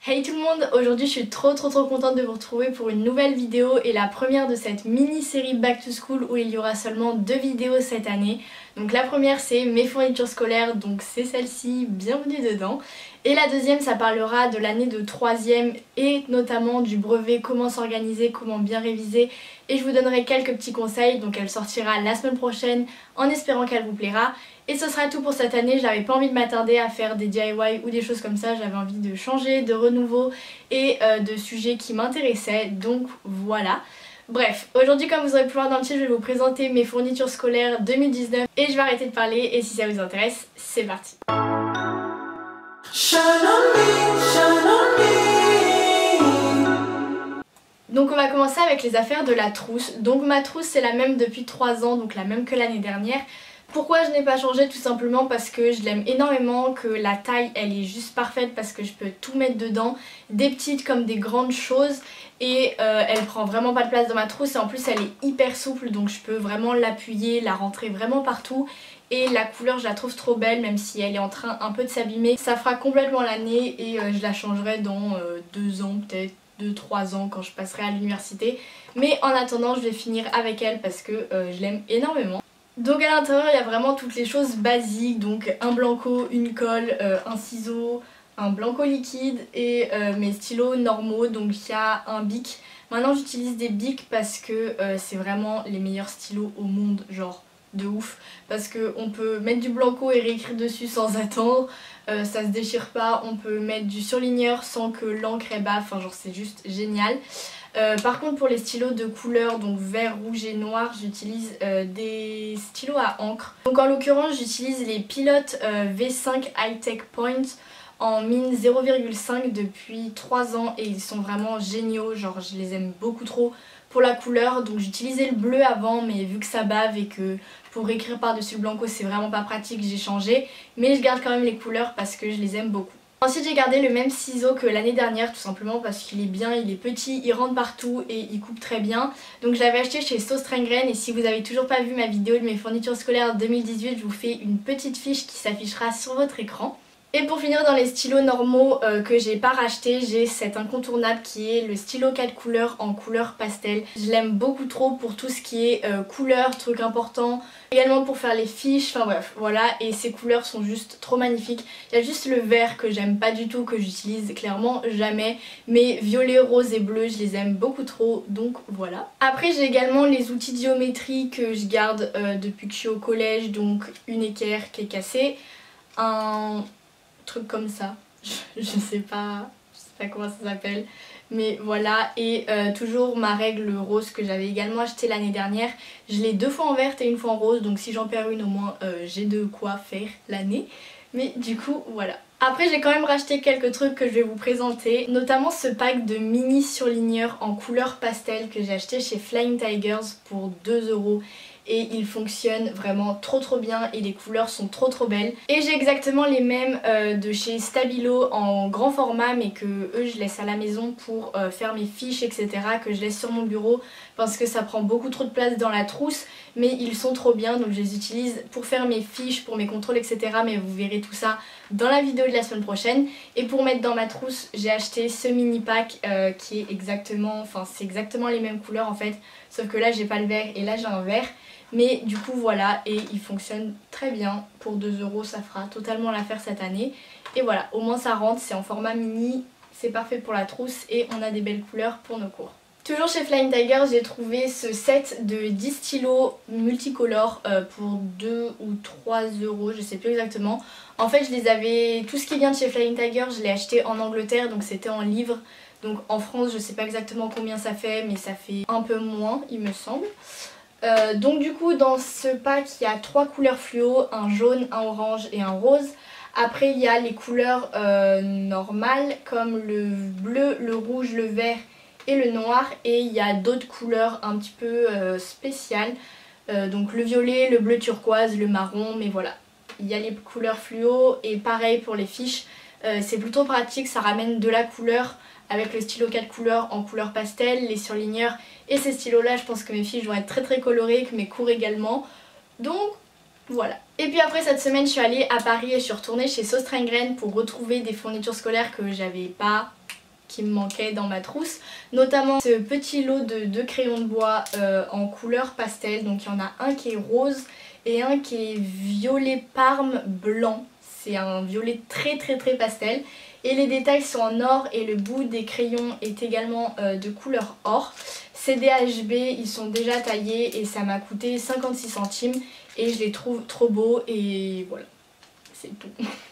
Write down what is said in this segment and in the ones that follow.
Hey tout le monde, aujourd'hui je suis trop contente de vous retrouver pour une nouvelle vidéo et la première de cette mini-série Back to School où il y aura seulement 2 vidéos cette année. Donc la première c'est mes fournitures scolaires, donc c'est celle-ci, bienvenue dedans. Et la deuxième ça parlera de l'année de 3ème et notamment du brevet, comment s'organiser, comment bien réviser. Et je vous donnerai quelques petits conseils, donc elle sortira la semaine prochaine en espérant qu'elle vous plaira. Et ce sera tout pour cette année, j'avais pas envie de m'attarder à faire des DIY ou des choses comme ça, j'avais envie de changer, de renouveau et de sujets qui m'intéressaient, donc voilà. Bref, aujourd'hui comme vous aurez pu voir dans le titre, je vais vous présenter mes fournitures scolaires 2019 et je vais arrêter de parler et si ça vous intéresse, c'est parti. Donc on va commencer avec les affaires de la trousse. Donc ma trousse c'est la même depuis 3 ans, donc la même que l'année dernière. Pourquoi je n'ai pas changé? Tout simplement parce que je l'aime énormément, que la taille elle est juste parfaite parce que je peux tout mettre dedans, des petites comme des grandes choses et elle prend vraiment pas de place dans ma trousse et en plus elle est hyper souple donc je peux vraiment l'appuyer, la rentrer vraiment partout et la couleur je la trouve trop belle même si elle est en train un peu de s'abîmer. Ça fera complètement l'année et je la changerai dans 2 ans peut-être. 2-3 ans quand je passerai à l'université, mais en attendant je vais finir avec elle parce que je l'aime énormément. Donc à l'intérieur il y a vraiment toutes les choses basiques, donc un blanco, une colle, un ciseau, un blanco liquide et mes stylos normaux, donc il y a un bic. Maintenant j'utilise des bics parce que c'est vraiment les meilleurs stylos au monde, genre de ouf, parce qu'on peut mettre du blanco et réécrire dessus sans attendre, ça se déchire pas, on peut mettre du surligneur sans que l'encre est baffe, enfin genre c'est juste génial. Par contre pour les stylos de couleur, donc vert, rouge et noir, j'utilise des stylos à encre. Donc en l'occurrence j'utilise les Pilot V5 High Tech Point en mine 0,5 depuis 3 ans et ils sont vraiment géniaux, genre je les aime beaucoup trop pour la couleur. Donc j'utilisais le bleu avant mais vu que ça bave et que pour écrire par dessus le blanco c'est vraiment pas pratique, j'ai changé, mais je garde quand même les couleurs parce que je les aime beaucoup. Ensuite j'ai gardé le même ciseau que l'année dernière tout simplement parce qu'il est bien, il est petit, il rentre partout et il coupe très bien. Donc je l'avais acheté chez Sauce Train-Graine et si vous avez toujours pas vu ma vidéo de mes fournitures scolaires 2018, je vous fais une petite fiche qui s'affichera sur votre écran. Et pour finir dans les stylos normaux que j'ai pas racheté, j'ai cet incontournable qui est le stylo 4 couleurs en couleur pastel. Je l'aime beaucoup trop pour tout ce qui est couleurs, trucs importants, également pour faire les fiches, enfin bref voilà, et ces couleurs sont juste trop magnifiques. Il y a juste le vert que j'aime pas du tout, que j'utilise clairement jamais, mais violet, rose et bleu je les aime beaucoup trop, donc voilà. Après j'ai également les outils de géométrie que je garde depuis que je suis au collège, donc une équerre qui est cassée, un truc comme ça, je sais pas comment ça s'appelle, mais voilà, et toujours ma règle rose que j'avais également acheté l'année dernière. Je l'ai 2 fois en verte et 1 fois en rose, donc si j'en perds une au moins j'ai de quoi faire l'année, mais du coup voilà. Après j'ai quand même racheté quelques trucs que je vais vous présenter, notamment ce pack de mini surligneurs en couleur pastel que j'ai acheté chez Flying Tigers pour 2 € et il fonctionne vraiment trop bien et les couleurs sont trop belles. Et j'ai exactement les mêmes de chez Stabilo en grand format mais que eux je laisse à la maison pour faire mes fiches etc, que je laisse sur mon bureau parce que ça prend beaucoup trop de place dans la trousse, mais ils sont trop bien donc je les utilise pour faire mes fiches, pour mes contrôles etc, mais vous verrez tout ça dans la vidéo de la semaine prochaine. Et pour mettre dans ma trousse j'ai acheté ce mini pack qui est exactement, enfin c'est exactement les mêmes couleurs en fait, sauf que là j'ai pas le vert et là j'ai un vert. Mais du coup voilà, et il fonctionne très bien, pour 2 € ça fera totalement l'affaire cette année. Et voilà, au moins ça rentre, c'est en format mini, c'est parfait pour la trousse et on a des belles couleurs pour nos cours. Toujours chez Flying Tiger j'ai trouvé ce set de 10 stylos multicolores pour 2 ou 3 €, je sais plus exactement. En fait je les avais, tout ce qui vient de chez Flying Tiger je l'ai acheté en Angleterre donc c'était en livre. Donc en France je sais pas exactement combien ça fait mais ça fait un peu moins il me semble. Donc du coup dans ce pack il y a 3 couleurs fluo, un jaune, un orange et un rose. Après il y a les couleurs normales comme le bleu, le rouge, le vert et le noir. Et il y a d'autres couleurs un petit peu spéciales, donc le violet, le bleu turquoise, le marron, mais voilà. Il y a les couleurs fluo et pareil pour les fiches, c'est plutôt pratique, ça ramène de la couleur avec le stylo 4 couleurs en couleur pastel, les surligneurs et ces stylos là. Je pense que mes fiches vont être très colorées, que mes cours également, donc Voilà. Et puis après cette semaine je suis allée à Paris et je suis retournée chez Sauce Lengren pour retrouver des fournitures scolaires que j'avais pas, qui me manquaient dans ma trousse, notamment ce petit lot de 2 crayons de bois en couleur pastel. Donc il y en a un qui est rose et un qui est violet parme blanc. C'est un violet très pastel et les détails sont en or et le bout des crayons est également de couleur or. C'est des HB, ils sont déjà taillés et ça m'a coûté 56 centimes et je les trouve trop beaux et voilà, c'est tout.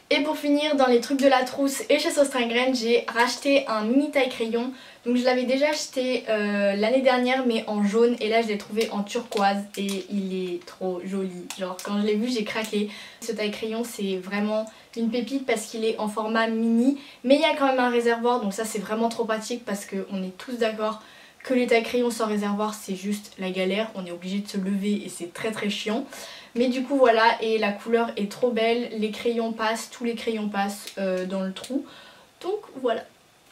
Et pour finir, dans les trucs de la trousse et chez Sauce Lengren, j'ai racheté un mini taille crayon. Donc je l'avais déjà acheté l'année dernière mais en jaune et là je l'ai trouvé en turquoise et il est trop joli. Genre quand je l'ai vu j'ai craqué. Ce taille crayon c'est vraiment une pépite parce qu'il est en format mini mais il y a quand même un réservoir donc ça c'est vraiment trop pratique parce qu'on est tous d'accord que les tailles crayons sans réservoir c'est juste la galère. On est obligé de se lever et c'est très chiant. Mais du coup voilà, et la couleur est trop belle, les crayons passent, tous les crayons passent dans le trou. Donc voilà.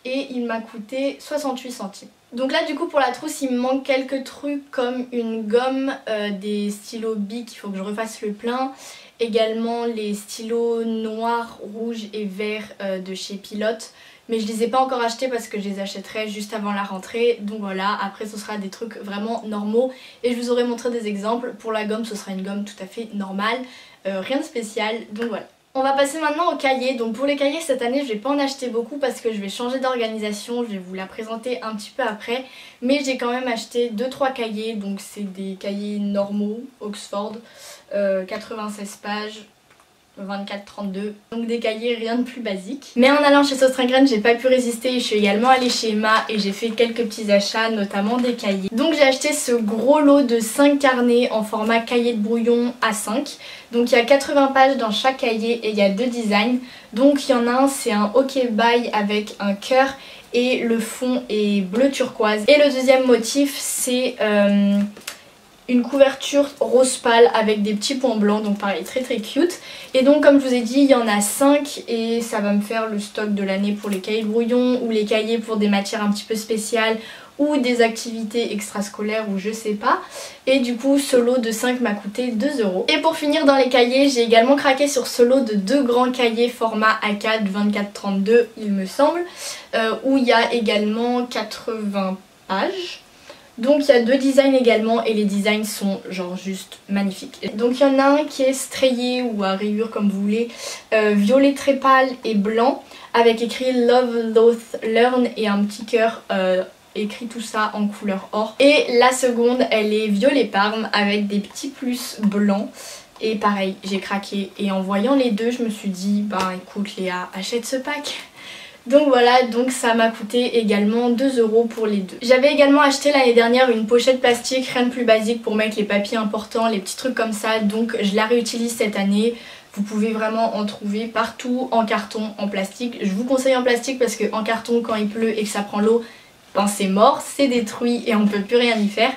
Et il m'a coûté 68 centimes. Donc là du coup pour la trousse il me manque quelques trucs comme une gomme, des stylos Bic, il faut que je refasse le plein. Également les stylos noirs, rouges et verts de chez Pilote. Mais je les ai pas encore achetés parce que je les achèterai juste avant la rentrée. Donc voilà, après ce sera des trucs vraiment normaux. Et je vous aurai montré des exemples. Pour la gomme ce sera une gomme tout à fait normale, rien de spécial. Donc voilà. On va passer maintenant aux cahiers. Donc pour les cahiers cette année je vais pas en acheter beaucoup parce que je vais changer d'organisation. Je vais vous la présenter un petit peu après. Mais j'ai quand même acheté 2-3 cahiers. Donc c'est des cahiers normaux, Oxford, 96 pages. 24-32, donc des cahiers rien de plus basique. Mais en allant chez Sauce Lengren j'ai pas pu résister, je suis également allée chez Emma et j'ai fait quelques petits achats, notamment des cahiers. Donc j'ai acheté ce gros lot de 5 carnets en format cahier de brouillon A5. Donc il y a 80 pages dans chaque cahier et il y a 2 designs. Donc il y en a un, c'est un OK Bye avec un cœur et le fond est bleu turquoise. Et le deuxième motif c'est une couverture rose pâle avec des petits points blancs, donc pareil très cute. Et donc comme je vous ai dit il y en a 5 et ça va me faire le stock de l'année pour les cahiers de brouillon ou les cahiers pour des matières un petit peu spéciales ou des activités extrascolaires ou je sais pas. Et du coup ce lot de 5 m'a coûté 2 €. Et pour finir dans les cahiers j'ai également craqué sur ce lot de 2 grands cahiers format A4 24-32 il me semble, où il y a également 80 pages. Donc il y a 2 designs également et les designs sont genre juste magnifiques. Donc il y en a un qui est strayé ou à rayures comme vous voulez, violet très pâle et blanc avec écrit Love, Loath, Learn et un petit cœur écrit tout ça en couleur or. Et la seconde elle est violet parme avec des petits plus blancs. Et pareil j'ai craqué et en voyant les deux je me suis dit bah écoute Léa achète ce pack. Donc voilà, donc ça m'a coûté également 2 € pour les deux. J'avais également acheté l'année dernière une pochette plastique, rien de plus basique pour mettre les papiers importants, les petits trucs comme ça. Donc je la réutilise cette année. Vous pouvez vraiment en trouver partout en carton, en plastique. Je vous conseille en plastique parce que en carton quand il pleut et que ça prend l'eau, ben c'est mort, c'est détruit et on peut plus rien y faire.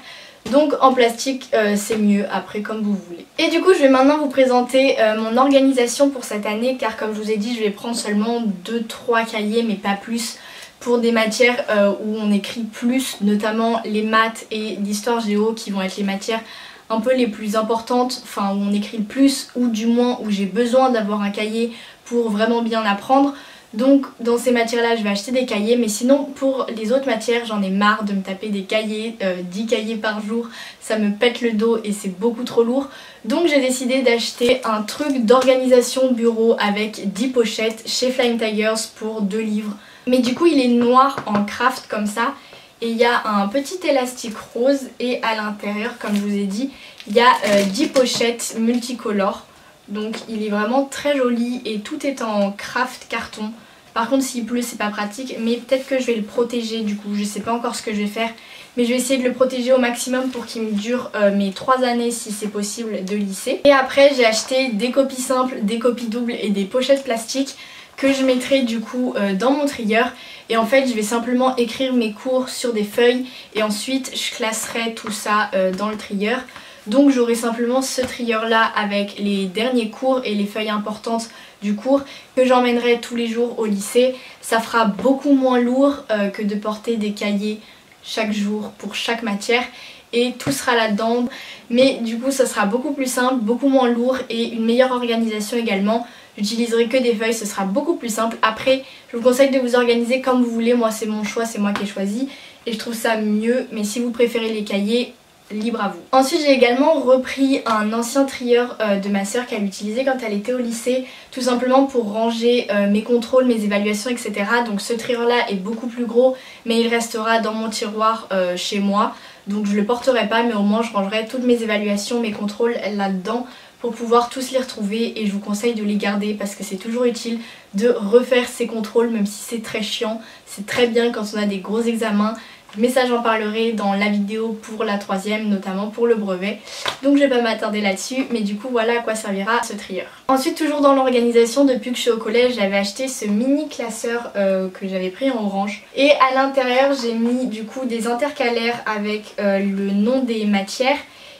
Donc en plastique c'est mieux, après comme vous voulez. Et du coup je vais maintenant vous présenter mon organisation pour cette année car comme je vous ai dit je vais prendre seulement 2-3 cahiers mais pas plus pour des matières où on écrit plus, notamment les maths et l'histoire géo qui vont être les matières un peu les plus importantes, enfin où on écrit le plus ou du moins où j'ai besoin d'avoir un cahier pour vraiment bien apprendre. Donc dans ces matières là je vais acheter des cahiers, mais sinon pour les autres matières j'en ai marre de me taper des cahiers, 10 cahiers par jour, ça me pète le dos et c'est beaucoup trop lourd. Donc j'ai décidé d'acheter un truc d'organisation bureau avec 10 pochettes chez Flying Tigers pour 2 livres. Mais du coup il est noir en craft comme ça et il y a un petit élastique rose et à l'intérieur comme je vous ai dit il y a 10 pochettes multicolores. Donc il est vraiment très joli et tout est en craft carton. Par contre s'il pleut c'est pas pratique, mais peut-être que je vais le protéger du coup, je sais pas encore ce que je vais faire. Mais je vais essayer de le protéger au maximum pour qu'il me dure mes 3 années si c'est possible de lycée. Et après j'ai acheté des copies simples, des copies doubles et des pochettes plastiques que je mettrai du coup dans mon trieur. Et en fait je vais simplement écrire mes cours sur des feuilles et ensuite je classerai tout ça dans le trieur. Donc j'aurai simplement ce trieur là avec les derniers cours et les feuilles importantes du cours que j'emmènerai tous les jours au lycée. Ça fera beaucoup moins lourd que de porter des cahiers chaque jour pour chaque matière. et tout sera là-dedans. Mais du coup ça sera beaucoup plus simple, beaucoup moins lourd et une meilleure organisation également. J'utiliserai que des feuilles, ce sera beaucoup plus simple. Après, je vous conseille de vous organiser comme vous voulez. Moi c'est mon choix, c'est moi qui ai choisi et je trouve ça mieux. Mais si vous préférez les cahiers, libre à vous. Ensuite j'ai également repris un ancien trieur de ma soeur qu'elle utilisait quand elle était au lycée, tout simplement pour ranger mes contrôles, mes évaluations, etc. Donc ce trieur là est beaucoup plus gros mais il restera dans mon tiroir chez moi. Donc je le porterai pas mais au moins je rangerai toutes mes évaluations, mes contrôles là-dedans pour pouvoir tous les retrouver et je vous conseille de les garder parce que c'est toujours utile de refaire ces contrôles même si c'est très chiant. C'est très bien quand on a des gros examens. Mais ça j'en parlerai dans la vidéo pour la troisième, notamment pour le brevet. Donc je vais pas m'attarder là-dessus, mais du coup voilà à quoi servira ce trieur. Ensuite toujours dans l'organisation, depuis que je suis au collège, j'avais acheté ce mini classeur que j'avais pris en orange. Et à l'intérieur j'ai mis du coup des intercalaires avec le nom des matières.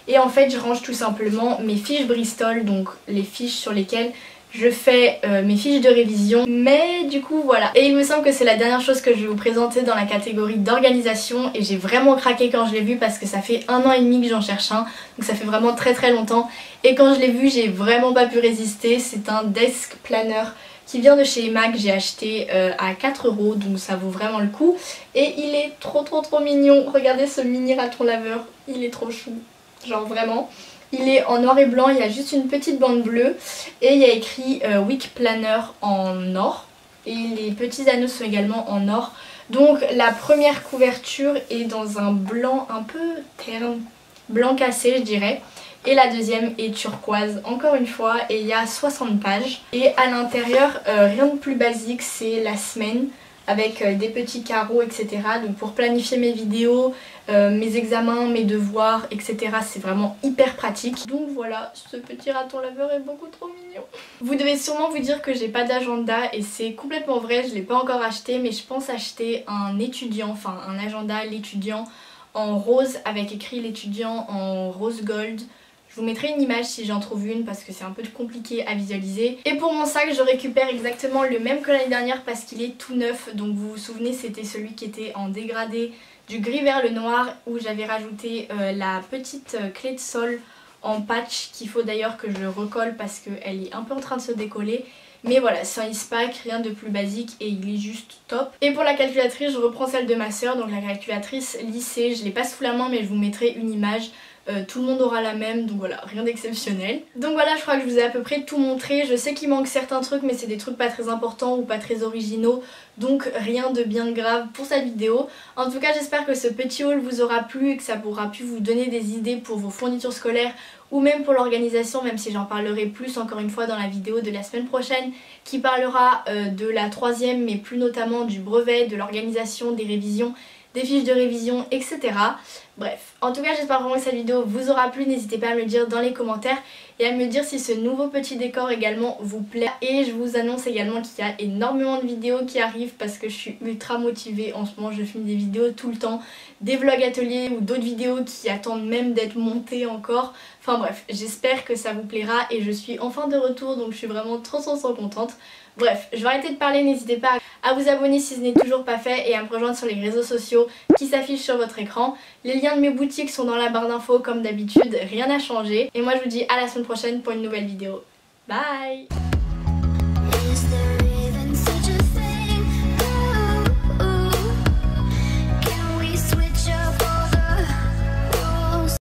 Et en fait je range tout simplement mes fiches Bristol, donc les fiches sur lesquelles je fais mes fiches de révision, mais du coup voilà. Et il me semble que c'est la dernière chose que je vais vous présenter dans la catégorie d'organisation et j'ai vraiment craqué quand je l'ai vu parce que ça fait 1 an et demi que j'en cherche un, donc ça fait vraiment très longtemps. Et quand je l'ai vu j'ai vraiment pas pu résister. C'est un desk planner qui vient de chez Emac, j'ai acheté à 4 €, donc ça vaut vraiment le coup. Et il est trop mignon, regardez ce mini raton laveur, il est trop chou, genre vraiment. Il est en noir et blanc, il y a juste une petite bande bleue et il y a écrit Week Planner en or et les petits anneaux sont également en or. Donc la première couverture est dans un blanc un peu terne, blanc cassé je dirais. Et la deuxième est turquoise encore une fois et il y a 60 pages. Et à l'intérieur rien de plus basique, c'est la semaine avec des petits carreaux etc. Donc pour planifier mes vidéos, mes examens, mes devoirs etc. c'est vraiment hyper pratique. Donc voilà, ce petit raton laveur est beaucoup trop mignon. Vous devez sûrement vous dire que j'ai pas d'agenda et c'est complètement vrai, je l'ai pas encore acheté mais je pense acheter un étudiant, enfin un agenda l'étudiant en rose avec écrit l'étudiant en rose gold. Je vous mettrai une image si j'en trouve une parce que c'est un peu compliqué à visualiser. Et pour mon sac je récupère exactement le même que l'année dernière parce qu'il est tout neuf. Donc vous vous souvenez c'était celui qui était en dégradé du gris vers le noir où j'avais rajouté la petite clé de sol en patch qu'il faut d'ailleurs que je recolle parce qu'elle est un peu en train de se décoller. Mais voilà, c'est un Eastpak, rien de plus basique et il est juste top. Et pour la calculatrice, je reprends celle de ma soeur, donc la calculatrice lycée. Je l'ai pas sous la main mais je vous mettrai une image. Tout le monde aura la même, donc voilà, rien d'exceptionnel. Donc voilà, je crois que je vous ai à peu près tout montré. Je sais qu'il manque certains trucs mais c'est des trucs pas très importants ou pas très originaux, donc rien de bien grave pour cette vidéo. En tout cas j'espère que ce petit haul vous aura plu et que ça pourra pu vous donner des idées pour vos fournitures scolaires ou même pour l'organisation, même si j'en parlerai plus encore une fois dans la vidéo de la semaine prochaine qui parlera de la troisième mais plus notamment du brevet, de l'organisation, des révisions, des fiches de révision, etc. Bref, en tout cas j'espère vraiment que cette vidéo vous aura plu, n'hésitez pas à me le dire dans les commentaires et à me dire si ce nouveau petit décor également vous plaît. Et je vous annonce également qu'il y a énormément de vidéos qui arrivent parce que je suis ultra motivée en ce moment, je filme des vidéos tout le temps, des vlogs ateliers ou d'autres vidéos qui attendent même d'être montées encore. Enfin bref, j'espère que ça vous plaira et je suis enfin de retour donc je suis vraiment trop contente. Bref, je vais arrêter de parler, n'hésitez pas à vous abonner si ce n'est toujours pas fait et à me rejoindre sur les réseaux sociaux qui s'affichent sur votre écran. Les liens de mes boutiques sont dans la barre d'infos comme d'habitude, rien n'a changé. Et moi je vous dis à la semaine prochaine pour une nouvelle vidéo. Bye!